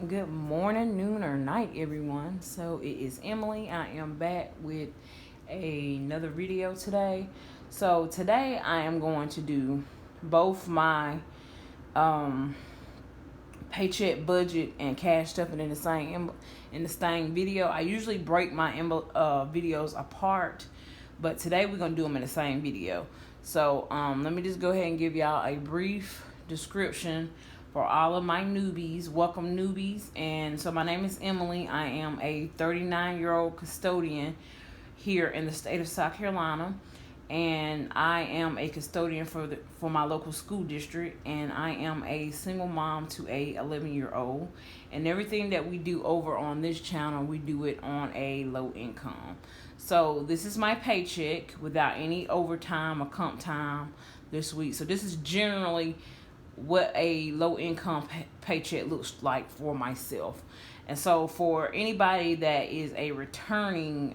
Good morning, noon, or night, everyone. So it is Emily. I am back with another video today. So today I am going to do both my um, paycheck budget and cash stuffing in the same video. I usually break my videos apart, but today we're gonna do them in the same video. So let me just go ahead and give y'all a brief description for all of my newbies. Welcome, newbies. And so my name is Emily. I am a 39-year-old custodian here in the state of South Carolina, and I am a custodian for my local school district, and I am a single mom to a 11-year-old. And everything that we do over on this channel, we do it on a low income. So this is my paycheck without any overtime or comp time this week. So this is generally what a low income paycheck looks like for myself. And so for anybody that is a returning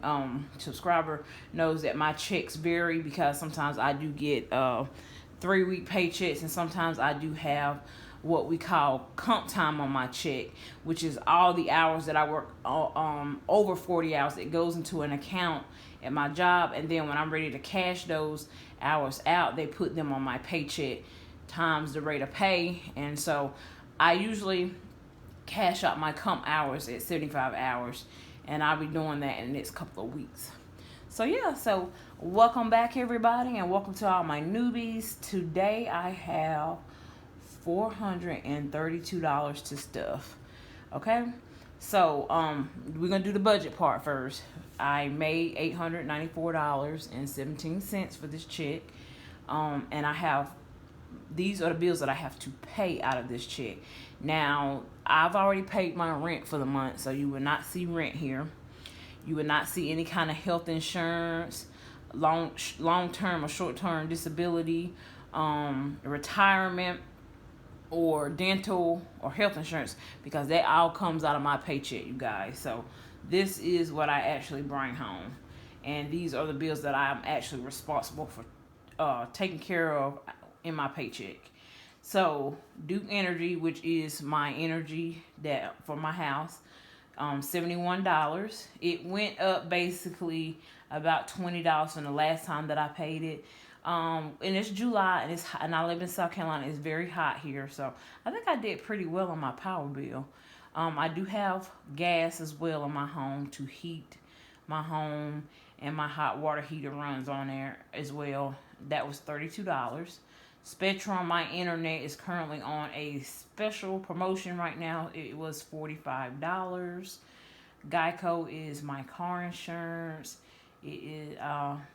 subscriber knows that my checks vary, because sometimes I do get 3-week paychecks, and sometimes I do have what we call comp time on my check, which is all the hours that I work over 40 hours. It goes into an account at my job, and then when I'm ready to cash those hours out, they put them on my paycheck times the rate of pay. And so I usually cash out my comp hours at 75 hours, and I'll be doing that in the next couple of weeks. So yeah, so welcome back, everybody, and welcome to all my newbies. Today I have $432 to stuff. Okay, so we're gonna do the budget part first. I made $894.17 for this check, and these are the bills that I have to pay out of this check. Now, I've already paid my rent for the month, so you will not see rent here. You will not see any kind of health insurance, long-term or short-term disability, retirement, or dental or health insurance, because that all comes out of my paycheck, you guys. So this is what I actually bring home, and these are the bills that I'm actually responsible for taking care of in my paycheck. So Duke Energy, which is my energy that for my house, $71. It went up basically about $20 from the last time that I paid it. And it's July, and I live in South Carolina. It's very hot here, so I think I did pretty well on my power bill. I do have gas as well in my home to heat my home, and my hot water heater runs on there as well. That was $32. Spectrum, my internet, is currently on a special promotion right now. It was $45. Geico is my car insurance. It is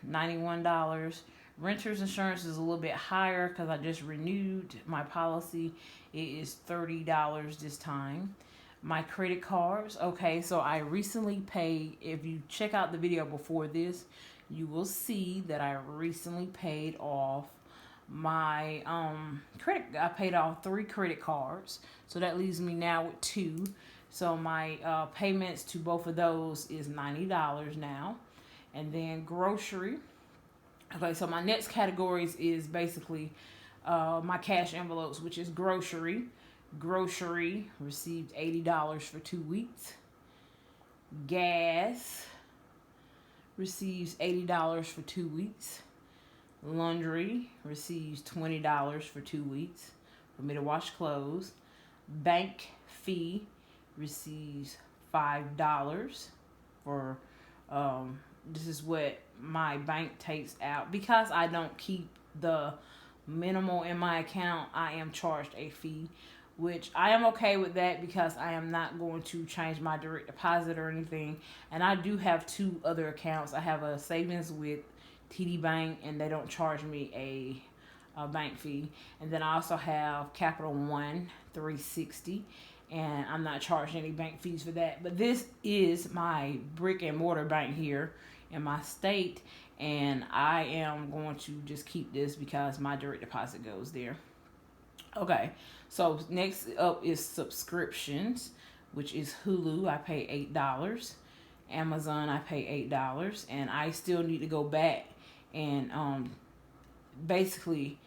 $91. Renter's insurance is a little bit higher because I just renewed my policy. It is $30 this time. My credit cards. Okay, so I recently paid, if you check out the video before this, you will see that I recently paid off my I paid off 3 credit cards, so that leaves me now with 2. So my payments to both of those is $90 now. And then grocery. Okay, so my next categories is basically my cash envelopes, which is grocery. Grocery received $80 for 2 weeks. Gas receives $80 for 2 weeks. Laundry receives $20 for 2 weeks for me to wash clothes. Bank fee receives $5 for this is what my bank takes out. Because I don't keep the minimal in my account, I am charged a fee, which I am okay with that, because I am not going to change my direct deposit or anything. And I do have 2 other accounts. I have a savings with TD Bank, and they don't charge me a bank fee. And then I also have Capital One 360, and I'm not charging any bank fees for that. But this is my brick and mortar bank here in my state, and I am going to just keep this because my direct deposit goes there. Okay, so next up is subscriptions, which is Hulu. I pay $8. Amazon, I pay $8, and I still need to go back and basically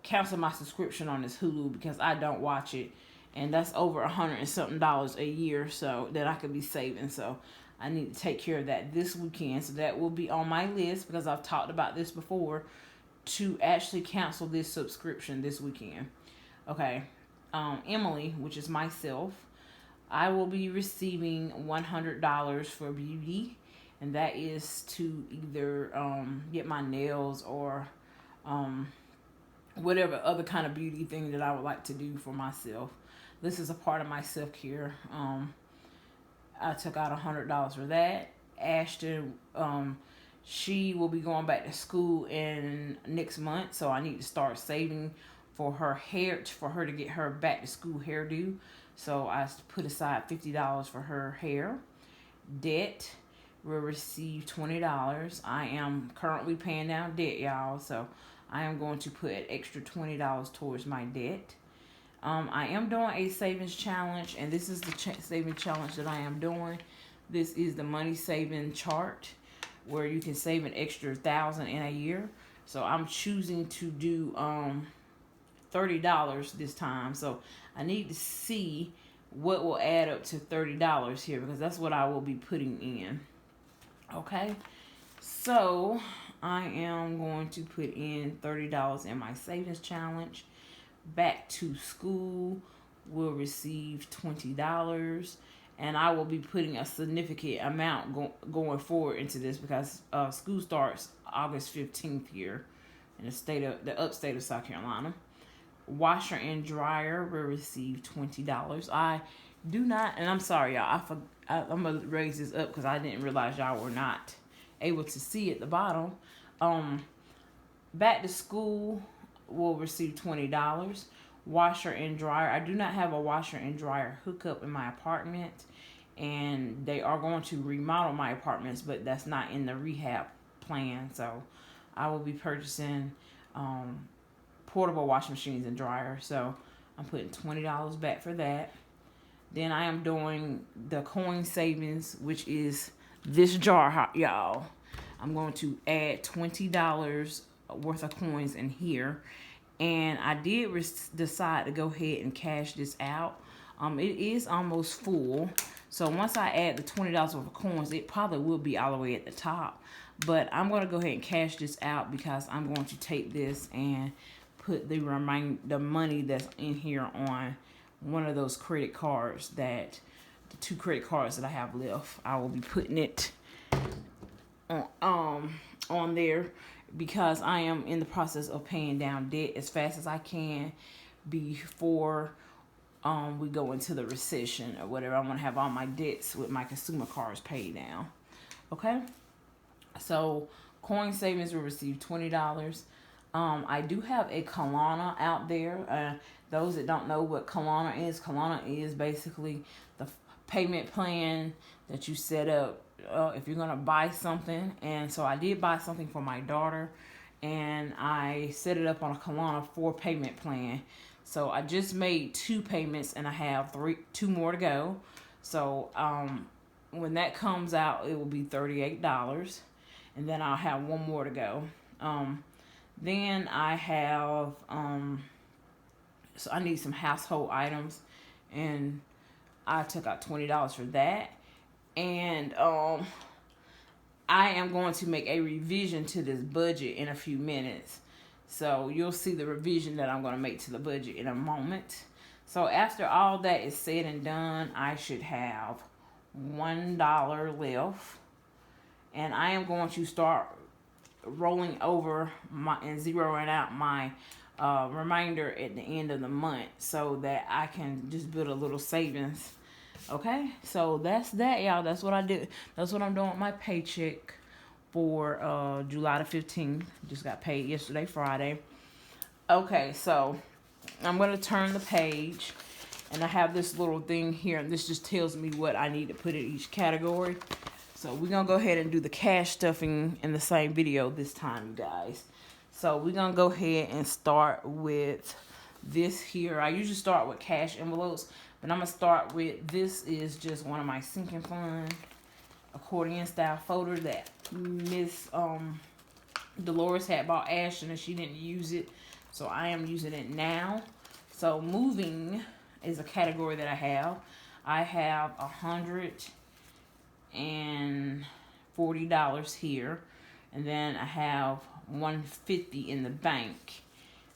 cancel my subscription on this Hulu, because I don't watch it and that's over $100 and something a year, so that I could be saving. So I need to take care of that this weekend. So that will be on my list, because I've talked about this before, to actually cancel this subscription this weekend. Okay. Emily, which is myself, I will be receiving $100 for beauty, and that is to either get my nails or whatever other kind of beauty thing that I would like to do for myself. This is a part of my self-care. I took out $100 for that. Ashton, she will be going back to school in next month, so I need to start saving for her hair, for her to get her back to school hairdo. So I put aside $50 for her hair. Debt will receive $20. I am currently paying down debt, y'all, so I am going to put an extra $20 towards my debt. I am doing a savings challenge, and this is the savings challenge that I am doing. This is the money saving chart, where you can save an extra $1,000 in a year. So I'm choosing to do $30 this time. So I need to see what will add up to $30 here, because that's what I will be putting in. Okay, so I am going to put in $30 in my savings challenge. Back to school will receive $20, and I will be putting a significant amount going forward into this, because school starts August 15th here in the upstate of South Carolina. Washer and dryer will receive $20. I do not, and I'm sorry, y'all, I'm gonna raise this up because I didn't realize y'all were not able to see at the bottom. Back to school will receive $20. Washer and dryer. I do not have a washer and dryer hookup in my apartment, and they are going to remodel my apartments, but that's not in the rehab plan. So I will be purchasing portable washing machines and dryers. So I'm putting $20 back for that. Then I am doing the coin savings, which is this jar, y'all. I'm going to add $20 worth of coins in here, and I did decide to go ahead and cash this out. It is almost full, so once I add the $20 worth of coins, it probably will be all the way at the top, but I'm going to go ahead and cash this out, because I'm going to take this and put the money that's in here on one of those credit cards, the 2 credit cards that I have left. I will be putting it on there, because I am in the process of paying down debt as fast as I can before we go into the recession or whatever. I want to have all my debts with my consumer cards paid down. Okay, so coin savings will receive $20. I do have a Kalana out there. Those that don't know what Kalana is basically the payment plan that you set up if you're going to buy something. And so I did buy something for my daughter, and I set it up on a Kalana 4 payment plan. So I just made 2 payments, and I have 2 more to go. So when that comes out, it will be $38, and then I'll have 1 more to go. Then I have so I need some household items, and I took out $20 for that. And I am going to make a revision to this budget in a few minutes. So you'll see the revision that I'm going to make to the budget in a moment. So after all that is said and done, I should have $1 left. And I am going to start rolling over and zeroing out my reminder at the end of the month, so that I can just build a little savings. Okay, so that's that, y'all. That's what I did. That's what I'm doing with my paycheck for July the 15th. Just got paid yesterday, Friday. Okay, so I'm going to turn the page, and I have this little thing here, and this just tells me what I need to put in each category. So we're going to go ahead and do the cash stuffing in the same video this time, you guys. So we're going to go ahead and start with this here. I usually start with cash envelopes, but I'm going to start with, this is just one of my sinking fund accordion style folder that Miss Dolores had bought Ashton, and she didn't use it. So I am using it now. So moving is a category that I have. I have $140 here, and then I have $150 in the bank.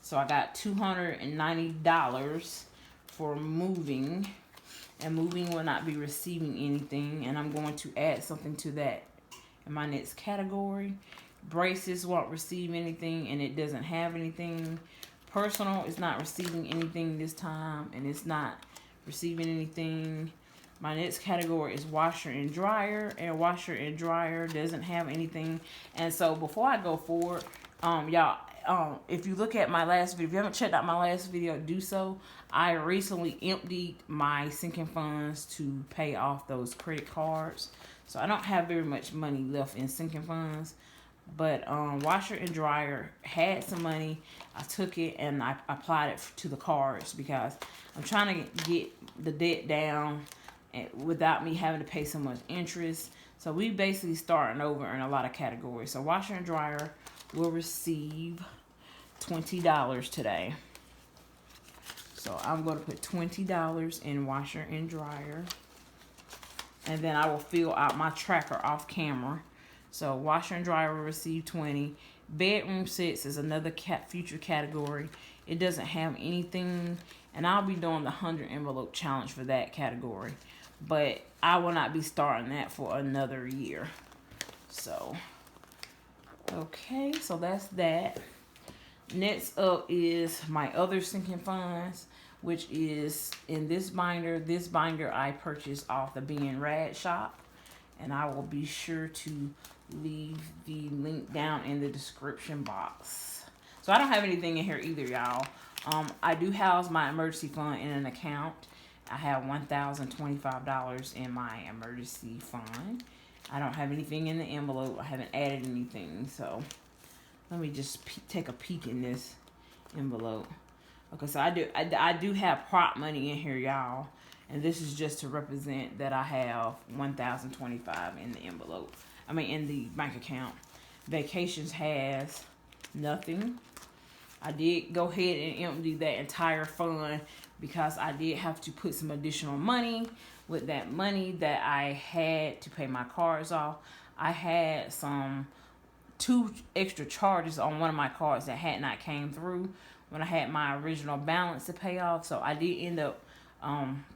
So I got $290 for moving, and moving will not be receiving anything, and I'm going to add something to that in my next category. Braces won't receive anything, and it doesn't have anything. Personal is not receiving anything this time, and it's not receiving anything. My next category is washer and dryer, and washer and dryer doesn't have anything. And so before I go forward, y'all, if you look at my last video, if you haven't checked out my last video, do so. I recently emptied my sinking funds to pay off those credit cards, so I don't have very much money left in sinking funds. But washer and dryer had some money. I took it and I applied it to the cards because I'm trying to get the debt down without me having to pay so much interest. So we basically starting over in a lot of categories. So washer and dryer will receive $20 today. So I'm going to put $20 in washer and dryer. And then I will fill out my tracker off camera. So washer and dryer will receive 20. Bedroom sets is another future category. It doesn't have anything, and I'll be doing the 100 envelope challenge for that category, but I will not be starting that for another year. So okay, so that's that. Next up is my other sinking funds, which is in this binder. This binder I purchased off the Being Rad shop, and I will be sure to leave the link down in the description box. So I don't have anything in here either, y'all. I do house my emergency fund in an account. I have $1,025 in my emergency fund. I don't have anything in the envelope. I haven't added anything, so let me just take a peek in this envelope. Okay, so I do have prop money in here, y'all, and this is just to represent that I have $1,025 in the envelope. I mean, in the bank account. Vacations has nothing. I did go ahead and empty that entire fund because I did have to put some additional money with that money that I had to pay my cards off. I had two extra charges on one of my cards that had not came through when I had my original balance to pay off. So I did end up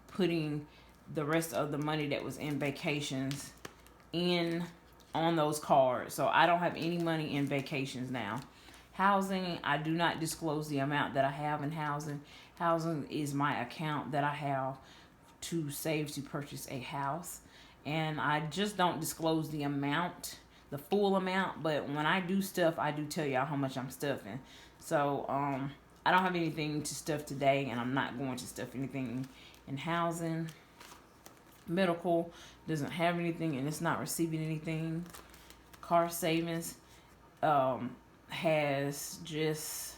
putting the rest of the money that was in vacations on those cards. So I don't have any money in vacations now. Housing, I do not disclose the amount that I have in housing. Housing is my account that I have to save to purchase a house. And I just don't disclose the amount, the full amount. But when I do stuff, I do tell y'all how much I'm stuffing. So I don't have anything to stuff today, and I'm not going to stuff anything in housing. Medical doesn't have anything, and it's not receiving anything. Car savings has just,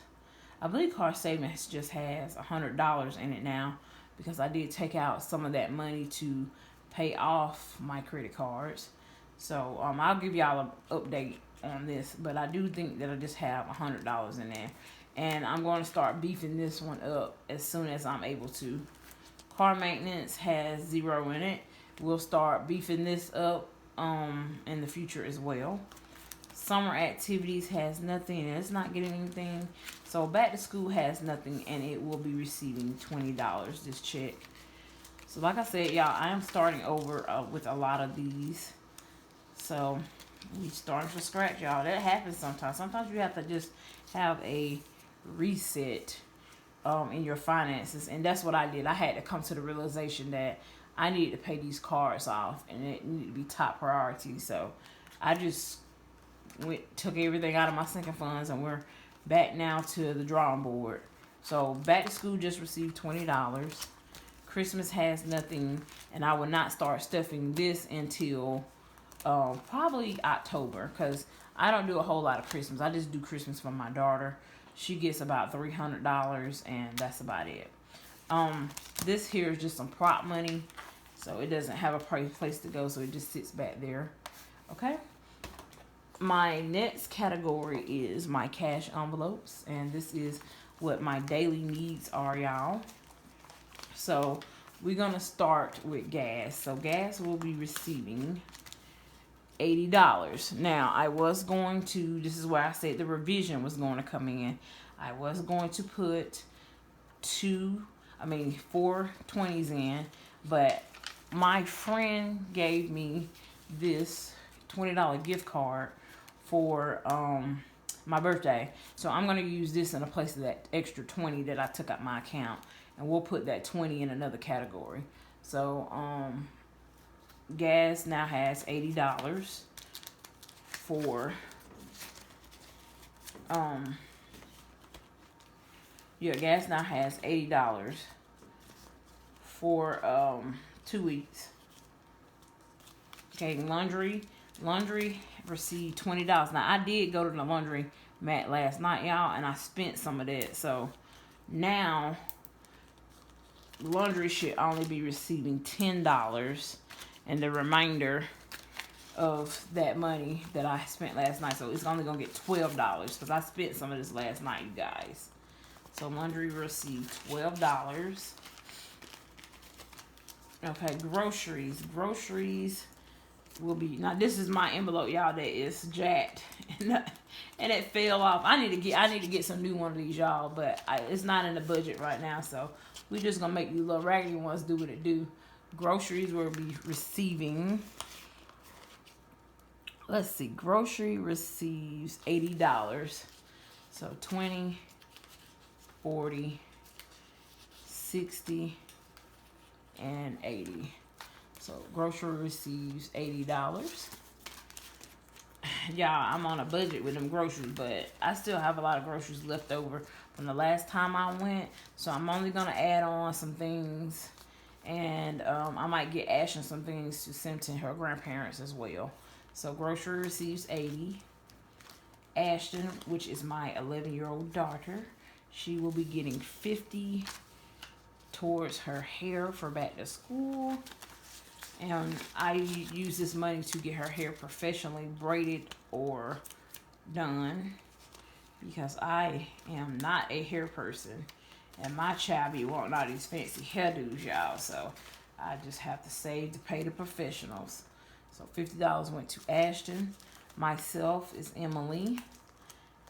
I believe car savings just has $100 in it now, because I did take out some of that money to pay off my credit cards. So I'll give y'all an update on this, but I do think that I just have $100 in there, and I'm going to start beefing this one up as soon as I'm able to. Car maintenance has $0 in it. We'll start beefing this up in the future as well. Summer activities has nothing, and it's not getting anything. So back to school has nothing, and it will be receiving $20 this check. So like I said, y'all, I am starting over with a lot of these. So we starting from scratch, y'all. That happens sometimes. Sometimes you have to just have a reset in your finances, and that's what I did. I had to come to the realization that I needed to pay these cards off, and it needed to be top priority. So I just took everything out of my sinking funds, and we're back now to the drawing board. So back to school just received $20. Christmas has nothing, and I will not start stuffing this until probably October, because I don't do a whole lot of Christmas. I just do Christmas for my daughter. She gets about $300, and that's about it. This here is just some prop money, so it doesn't have a place to go, so it just sits back there. Okay. My next category is my cash envelopes, and this is what my daily needs are, y'all. So we're going to start with gas. So gas will be receiving $80. Now, I was going to, this is where I said the revision was going to come in. I was going to put 4 20s in, but my friend gave me this $20 gift card for my birthday. So I'm going to use this in a place of that extra 20 that I took out my account, and we'll put that 20 in another category. So gas now has $80 for gas now has $80 for 2 weeks. Okay, laundry received $20. Now I did go to the laundry mat last night, y'all, and I spent some of that. So now laundry should only be receiving $10, and the remainder of that money that I spent last night. So it's only gonna get $12 because I spent some of this last night, you guys. So laundry received $12. Okay, groceries will be, now this is my envelope, y'all, that is jacked and it fell off. I need to get some new one of these, y'all, but it's not in the budget right now, so we just gonna make these little raggedy ones do what it do. Groceries will be receiving, let's see, grocery receives $80. So 20, 40, 60, and 80. So grocery receives $80. Y'all, I'm on a budget with them groceries, but I still have a lot of groceries left over from the last time I went. So I'm only gonna add on some things, and I might get Ashton some things to send to her grandparents as well. So grocery receives $80. Ashton, which is my 11-year-old daughter, she will be getting $50 towards her hair for back to school. And I use this money to get her hair professionally braided or done, because I am not a hair person, and my child be wanting all these fancy hairdos, y'all. So I just have to save to pay the professionals. So $50 went to Ashton. Myself is Emily.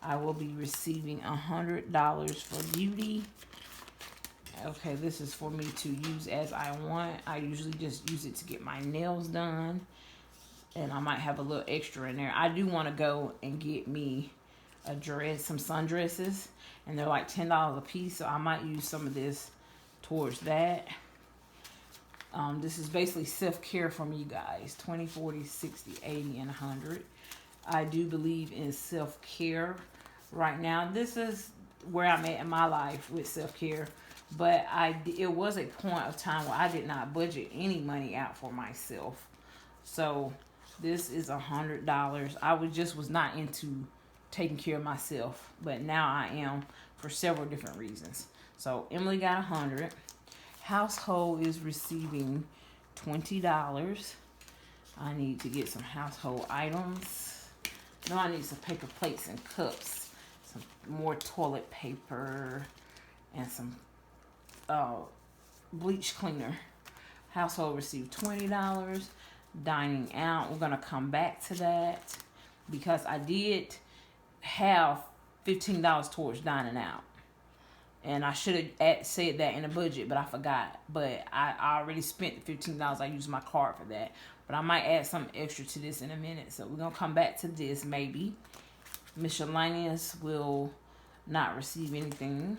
I will be receiving $100 for beauty. Okay, this is for me to use as I want. I usually just use it to get my nails done, and I might have a little extra in there. I do want to go and get me a dress, some sundresses, and they're like $10 a piece, so I might use some of this towards that. This is basically self-care from you guys. 20, 40, 60, 80, and 100. I do believe in self-care right now. This is where I'm at in my life with self-care. But it was a point of time where I did not budget any money out for myself. So this is $100. I was not into taking care of myself, but now I am for several different reasons. So Emily got 100. Household is receiving $20. I need to get some household items. No, I need some paper plates and cups, some more toilet paper, and some bleach cleaner. Household received $20. Dining out, we're gonna come back to that because I did have $15 towards dining out, and I should have said that in the budget, but I forgot. But I already spent the $15. I used my card for that, but I might add something extra to this in a minute. So we're gonna come back to this. Maybe miscellaneous will not receive anything.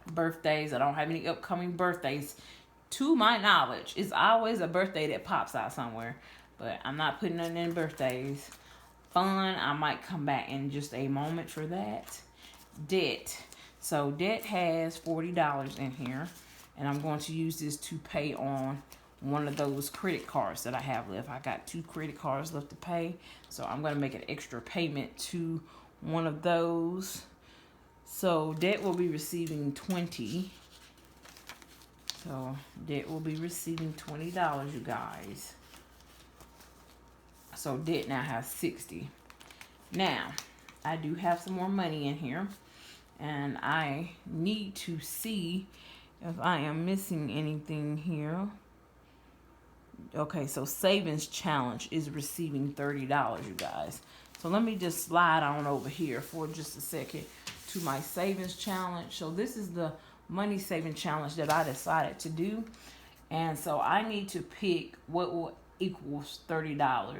Birthdays, I don't have any upcoming birthdays to my knowledge. It's always a birthday that pops out somewhere, but I'm not putting nothing in birthdays. Fun, I might come back in just a moment for that. Debt. So debt has $40 in here, and I'm going to use this to pay on one of those credit cards that I have left. I got 2 credit cards left to pay, so I'm going to make an extra payment to one of those. So debt will be receiving $20. So debt will be receiving $20, you guys. So debt now has $60. Now, I do have some more money in here, and I need to see if I am missing anything here. Okay, so savings challenge is receiving $30, you guys. So let me just slide on over here for just a second to my savings challenge. So this is the money saving challenge that I decided to do. And so I need to pick what will equals $30.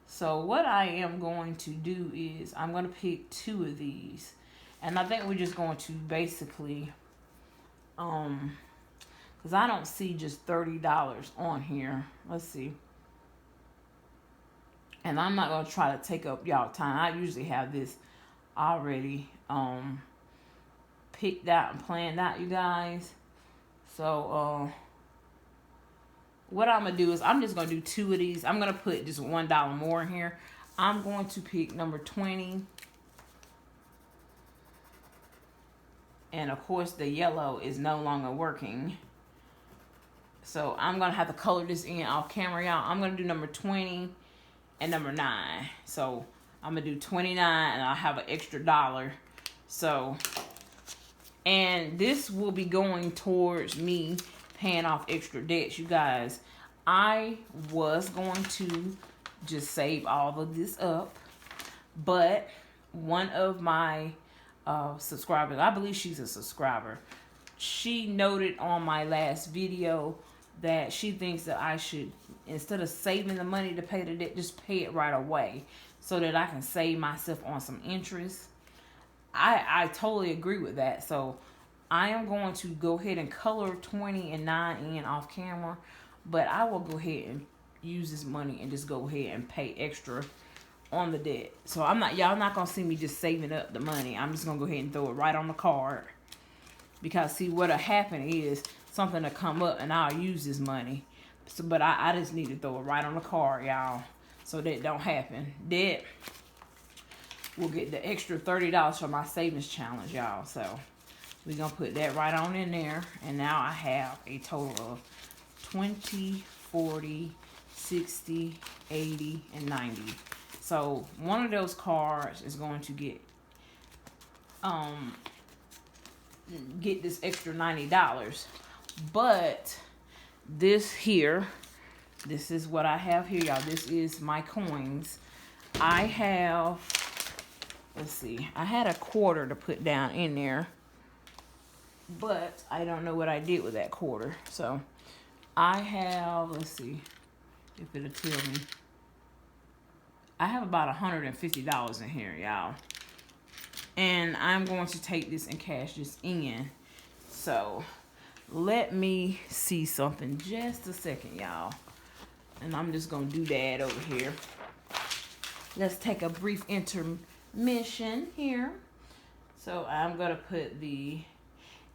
So what I am going to do is I'm going to pick 2 of these. And I think we're just going to basically, because I don't see just $30 on here. Let's see. And I'm not going to try to take up y'all time. I usually have this already picked out and planned out, you guys. So what I'm going to do is I'm just going to do 2 of these. I'm going to put just $1 more in here. I'm going to pick number 20. And of course the yellow is no longer working. So I'm going to have to color this in off camera, y'all. I'm going to do number 20 and number 9. So I'm going to do 29 and I'll have an extra $1. So, and this will be going towards me paying off extra debts, you guys. I was going to just save all of this up. But one of my subscribers, I believe she's a subscriber, she noted on my last video that she thinks that I should, instead of saving the money to pay the debt, just pay it right away so that I can save myself on some interest. I totally agree with that. So I am going to go ahead and color 20 and 9 in off camera, but I will go ahead and use this money and just go ahead and pay extra on the debt. So y'all not gonna see me just saving up the money. I'm just gonna go ahead and throw it right on the card, because see what'll happen is something will come up and I'll use this money. So, but I just need to throw it right on the card, y'all, so that don't happen. That will get the extra $30 for my savings challenge, y'all. So we're gonna put that right on in there, and now I have a total of 20, 40, 60, 80, and 90. So one of those cards is going to get this extra $90. But this here, this is what I have here, y'all. This is my coins. I have, let's see, I had a quarter to put down in there, but I don't know what I did with that quarter. So I have, let's see if it'll tell me. I have about $150 in here, y'all. And I'm going to take this and cash this in. So let me see something just a second, y'all. And I'm just going to do that over here. Let's take a brief intermission here. So I'm going to put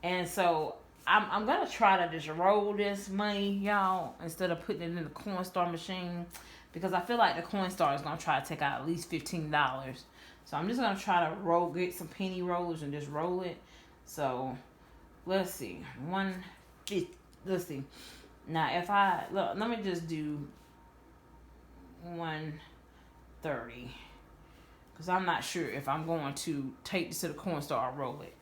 and so I'm going to try to just roll this money, y'all, instead of putting it in the Coinstar machine. Because I feel like the Coinstar is going to try to take out at least $15. So I'm just going to try to get some penny rollers and just roll it. So let's see. Let's see. Now if let me just do 130. Because I'm not sure if I'm going to take this to the Coinstar or roll it.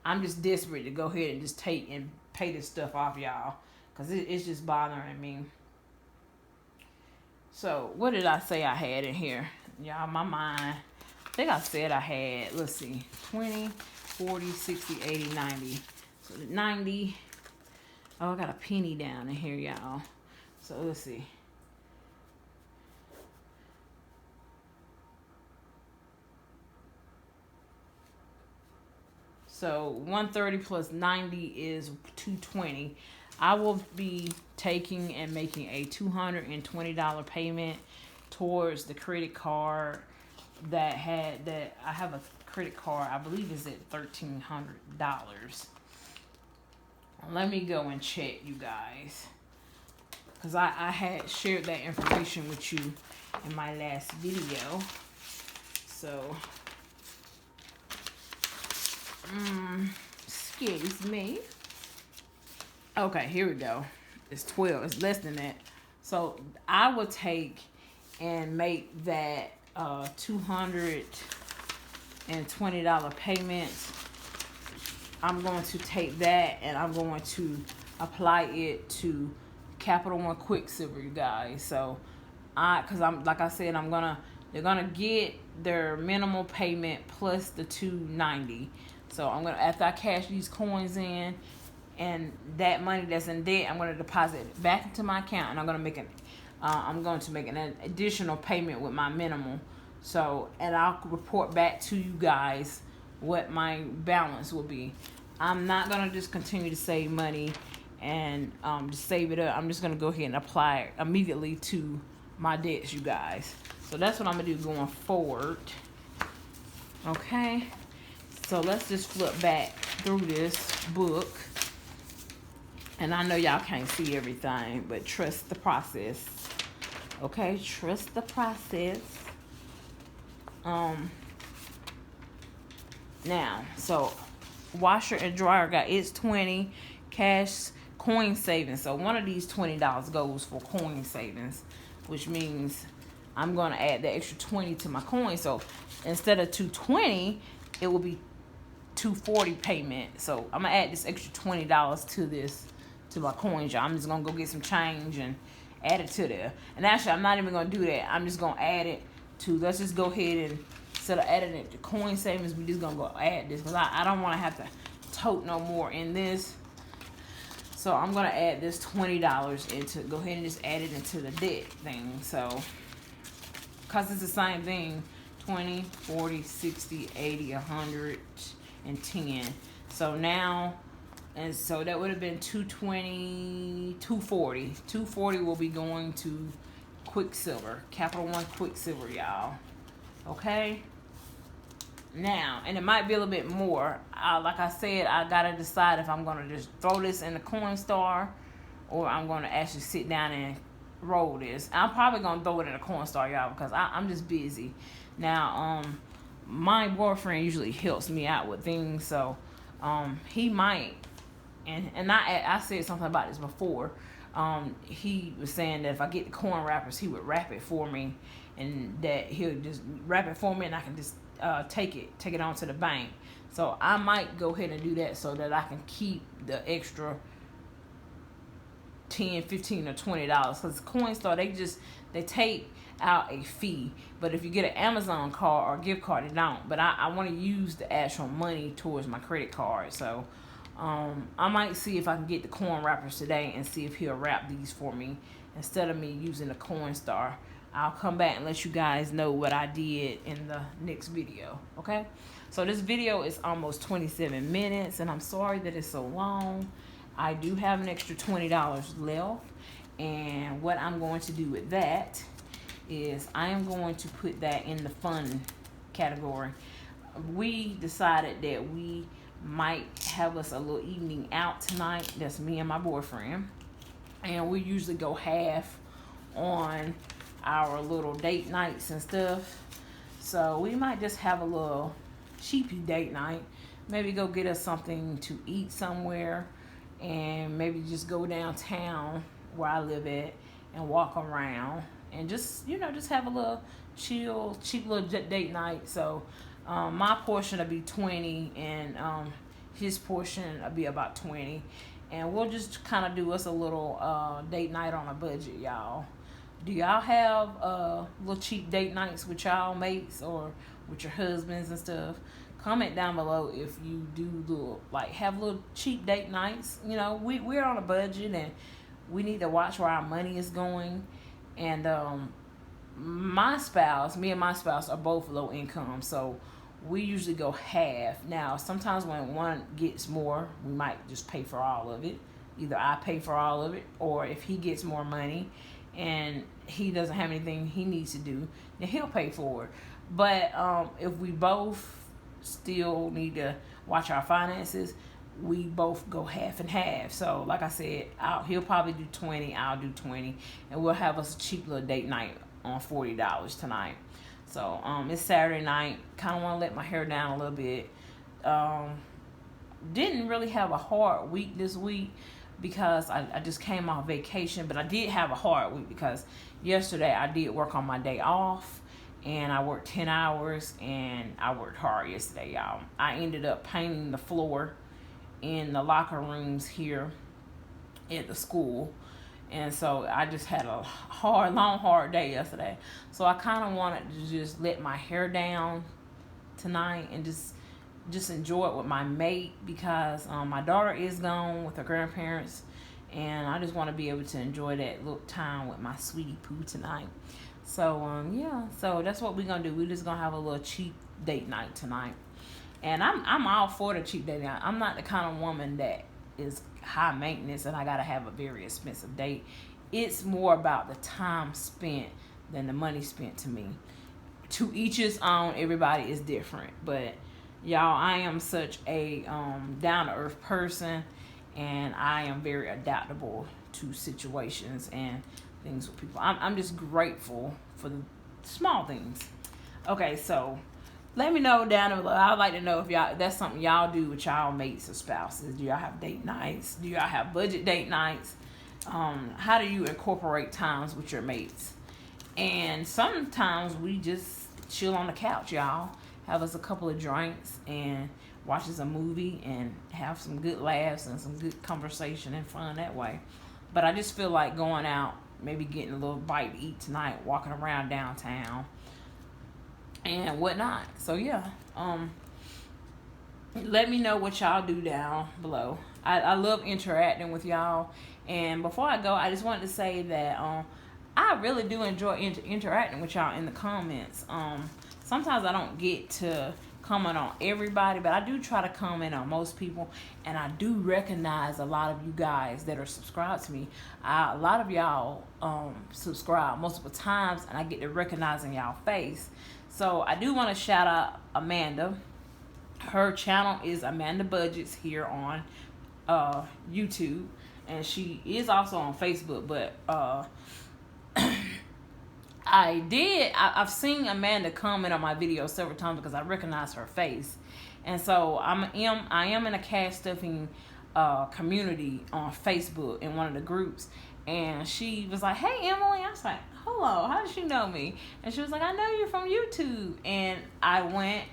I'm just desperate to go ahead and just take and pay this stuff off, y'all. Because it's just bothering me. So, what did I say I had in here? Y'all, my mind. I think I said I had, let's see, 20, 40, 60, 80, 90. So, 90. Oh, I got a penny down in here, y'all. So, let's see. So, 130 plus 90 is 220. I will be taking and making a $220 payment towards the credit card I have a credit card, I believe is at $1,300. Let me go and check, you guys, because I had shared that information with you in my last video. So excuse me. Okay, here we go. It's 12. It's less than that. So I will take and make that $220 payment I'm going to take that and I'm going to apply it to Capital One Quicksilver, you guys. So because I'm like I said, they're gonna get their minimal payment plus the $290. So I'm gonna, after I cash these coins in, and that money that's in debt, I'm gonna deposit it back into my account, and I'm going to make an additional payment with my minimal. So, and I'll report back to you guys what my balance will be. I'm not gonna just continue to save money and just save it up. I'm just gonna go ahead and apply it immediately to my debts, you guys. So that's what I'm gonna do going forward. Okay, so let's just flip back through this book. And I know y'all can't see everything, but trust the process. Okay, trust the process. Now, so washer and dryer got its 20 cash coin savings. So one of these $20 goes for coin savings, which means I'm going to add the extra 20 to my coin. So instead of $220, it will be $240 payment. So I'm going to add this extra $20 to my coins, y'all. I'm just going to go get some change and add it to there. And actually, I'm not even going to do that. I'm just going to add it to, let's just go ahead and, instead of adding it to coin savings, we just going to go add this, because I don't want to have to tote no more in this. So I'm going to add this $20 into, go ahead and just add it into the debt thing. So, because it's the same thing, 20, 40, 60, 80, 110. So now, and so that would have been 220, 240. 240 will be going to Quicksilver, Capital One Quicksilver, y'all. Okay? Now, and it might be a little bit more. Like I said, I got to decide if I'm going to just throw this in the Coinstar or I'm going to actually sit down and roll this. I'm probably going to throw it in the Coinstar, y'all, because I'm just busy. Now, my boyfriend usually helps me out with things, so he might, and I said something about this before. He was saying that if I get the coin wrappers, he would wrap it for me, and that he'll just wrap it for me, and I can just take it on to the bank. So I might go ahead and do that so that I can keep the extra $10, $15, or $20. Because Coinstar, they take out a fee, but if you get an Amazon card or gift card, they don't. But I want to use the actual money towards my credit card. So I might see if I can get the coin wrappers today and see if he'll wrap these for me instead of me using the Coinstar. I'll come back and let you guys know what I did in the next video. Okay, so this video is almost 27 minutes, and I'm sorry that it's so long. I do have an extra $20 left, and what I'm going to do with that is I am going to put that in the fun category. We decided that we might have us a little evening out tonight. That's me and my boyfriend, and we usually go half on our little date nights and stuff. So we might just have a little cheapy date night. Maybe go get us something to eat somewhere, and maybe just go downtown where I live at and walk around and just, just have a little chill, cheap little date night. So my portion will be 20, and his portion will be about 20, and we'll just kind of do us a little date night on a budget, y'all. Do y'all have little cheap date nights with y'all mates or with your husbands and stuff? Comment down below if you do have little cheap date nights. We're on a budget, and we need to watch where our money is going. And me and my spouse are both low income, so we usually go half. Now, sometimes when one gets more, we might just pay for all of it. Either I pay for all of it, or if he gets more money and he doesn't have anything he needs to do, then he'll pay for it. But if we both still need to watch our finances, we both go half and half. So like I said, he'll probably do 20, I'll do 20, and we'll have us a cheap little date night on $40 tonight. So it's Saturday night. Kind of want to let my hair down a little bit. Didn't really have a hard week this week because I just came off vacation, but I did have a hard week because yesterday I did work on my day off, and I worked 10 hours, and I worked hard yesterday, y'all. I ended up painting the floor in the locker rooms here at the school. And so I just had a hard day yesterday. So I kind of wanted to just let my hair down tonight and just enjoy it with my mate, because my daughter is gone with her grandparents, and I just want to be able to enjoy that little time with my sweetie poo tonight. So yeah, so that's what we're gonna do. We're just gonna have a little cheap date night tonight, and I'm all for the cheap date night. I'm not the kind of woman that is high maintenance and I gotta have a very expensive date. It's more about the time spent than the money spent to me. To each his own. Everybody is different, but y'all, I am such a down to earth person, and I am very adaptable to situations and things with people. I'm just grateful for the small things. Okay, so let me know down below. I'd like to know if y'all, that's something y'all do with y'all mates or spouses. Do y'all have date nights? Do y'all have budget date nights? How do you incorporate times with your mates? And sometimes we just chill on the couch, y'all. Have us a couple of drinks and watch us a movie and have some good laughs and some good conversation and fun that way. But I just feel like going out, maybe getting a little bite to eat tonight, walking around downtown and whatnot. So yeah, let me know what y'all do down below. I love interacting with y'all. And before I go, I just wanted to say that I really do enjoy interacting with y'all in the comments. Sometimes I don't get to comment on everybody, but I do try to comment on most people, and I do recognize a lot of you guys that are subscribed to me. A lot of y'all subscribe multiple times, and I get to recognizing y'all face. So I do want to shout out Amanda. Her channel is Amanda Budgets here on YouTube, and she is also on Facebook, but I've seen Amanda comment on my video several times because I recognize her face. And so I am in a cash stuffing community on Facebook in one of the groups, and she was like, "Hey Emily," I was like, "Hello, how did she know me?" And she was like, "I know you're from YouTube." And I went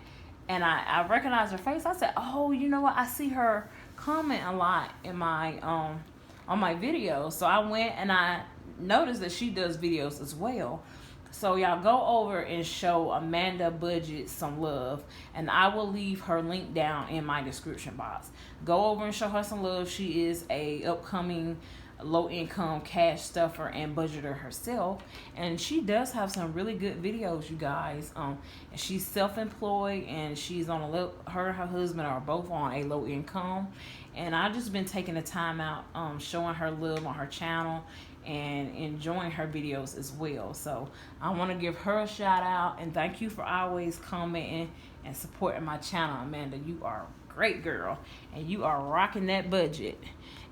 and I recognized her face. I said, "Oh, you know what? I see her comment a lot in my on my videos." So I went and I noticed that she does videos as well. So y'all go over and show Amanda Budget some love, and I will leave her link down in my description box. Go over and show her some love. She is a upcoming low income cash stuffer and budgeter herself, and she does have some really good videos, you guys. And she's self-employed, and she's on her and her husband are both on a low income, and I've just been taking the time out showing her love on her channel and enjoying her videos as well. So I want to give her a shout out and thank you for always commenting and supporting my channel. Amanda, you are a great girl, and you are rocking that budget.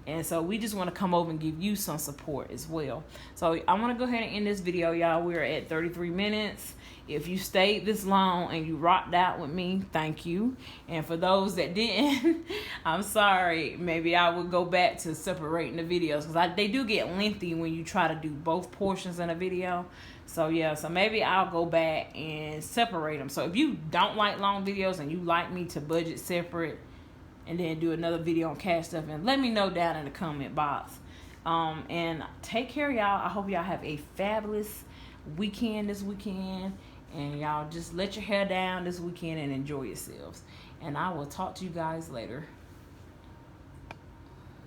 And so we just want to come over and give you some support as well. So I want to go ahead and end this video, y'all. We're at 33 minutes. If you stayed this long and you rocked out with me, thank you. And for those that didn't, I'm sorry. Maybe I will go back to separating the videos, because they do get lengthy when you try to do both portions in a video. So yeah, so maybe I'll go back and separate them. So if you don't like long videos and you like me to budget separate and then do another video on cash stuff, and let me know down in the comment box. And take care, y'all. I hope y'all have a fabulous weekend this weekend, and y'all just let your hair down this weekend and enjoy yourselves. And I will talk to you guys later.